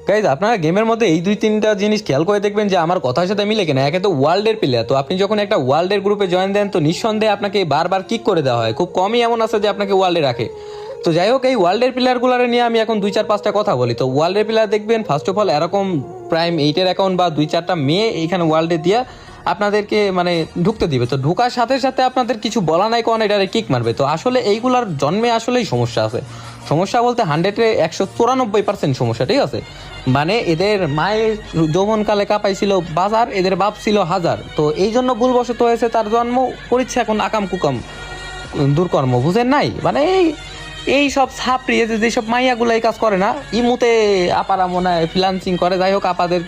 Guys আপনারা গেমের মধ্যে এই 2-3টা জিনিস খেয়াল করে দেখবেন যে আমার কথার সাথে মিলে কিনা। একে তো ওয়ার্ল্ডের প্লেয়ার, তো আপনি যখন একটা ওয়ার্ল্ডের গ্রুপে জয়েন দেন তো নিঃসন্দেহে আপনাকে বারবার কিক করে দেওয়া হয়, খুব কমই এমন আছে যে আপনাকে ওয়ার্ল্ডে রাখে। তো যাই হোক, এই ওয়ার্ল্ডের প্লেয়ারগুলোর নিয়ে আমি এখন 2-4-5টা কথা বলি। তো ওয়ার্ল্ডের প্লেয়ার দেখবেন ফার্স্ট অফ অল এরকম প্রাইম 8-এর অ্যাকাউন্ট বা 2-4টা মেয়ে এইখানে ওয়ার্ল্ডে দিয়ে আপনাদেরকে মানে ঢুকতে দিবে। তো ঢোকার সাথে সাথে আপনাদের কিছু বলা নাই কোন এটা কিক মারবে। তো আসলে এইগুলার জন্মে আসলেই সমস্যা আছে। সমস্যা বলতে 100-এ 194% সমস্যা, ঠিক আছে। মানে এদের মায়ের যৌবনকালে কাঁপাইছিল বাজার, এদের বাপ ছিল হাজার। তো এই জন্য ভুলবশত হয়েছে, তার জন্ম করিচ্ছে এখন আকাম কুকাম দুর্কর্ম, বুঝেন নাই। মানে এই সব ছাপড়ি যেসব মাইয়াগুলো এই কাজ করে না, ইমুতে আপারা মনে হয় ফ্রিল্যান্সিং করে। যাই হোক, আপাদের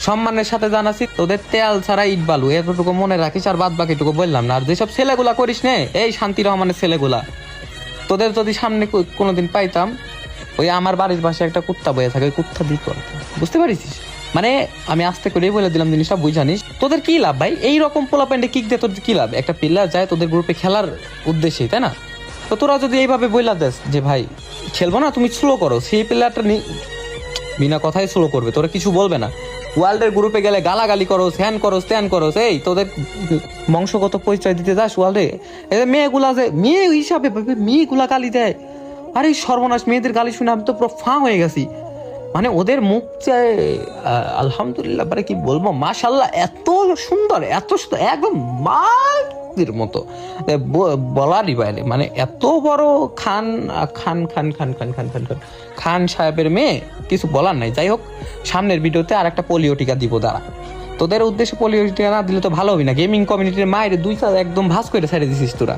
সম্মানের সাথে জানাচ্ছি তোদের তেল ছাড়া ইট বালু, এতটুকু মনে রাখিস। আর বাদ বাকিটুকু বললাম না। আর যেসব ছেলেগুলা করিস নে, এই শান্তি রহমানের ছেলেগুলা, তোদের যদি সামনে কোনোদিন পাইতাম, ওই আমার বাড়ির পাশে একটা কুত্তা বয়ে থাকে, ওই কুত্তা দিত, বুঝতে পারিস। মানে আমি আস্তে করেই বলে দিলাম জিনিসটা, বুঝ জানিস। তোদের কি লাভ ভাই এইরকম পোলা প্যান্ডে কিক দিয়ে? তোদের কি লাভ? একটা প্লেয়ার যায় তোদের গ্রুপে খেলার উদ্দেশ্যেই, তাই না? তো তোরা যদি এইভাবে বইলা দেস যে ভাই খেলবো না, তুমি স্লো করো, সেই প্লেয়ারটা বিনা কথাই স্লো করবে, তোরা কিছু বলবে না। ওয়ার্ল্ডের গ্রুপে গেলে গালাগালি করো, হ্যান করো, স্ট্যান করো, এই তোদের বংশগত পরিচয় দিতে যাস ওয়ার্ল্ডে। এদের মেয়েগুলা যে মেয়ে হিসাবে মেয়েগুলা গালি দেয়, আরে সর্বনাশ, মেয়েদের গালি শুনে আমি তো পুরো ফাঁ হয়ে গেছি। মানে ওদের মুখ যে আলহামদুলিল্লাহ, মানে কি বলবো, মাশাল্লাহ, এত সুন্দর, এত সুন্দর, একদম মায়ের মতো বলারই বাইরে। মানে এত বড় খান খান খান খান খান খান খান খান খান সাহেবের মেয়ে, কিছু বলার নাই। যাই হোক, সামনের ভিডিওতে আর একটা পোলিও টিকা দিব দাঁড়া। তোদের উদ্দেশ্যে পোলিও টিকা না দিলে তো ভালো হবে না। গেমিং কমিউনিটির মায়ের 2 একদম ভাস করে ছেড়ে দিছিস তোরা।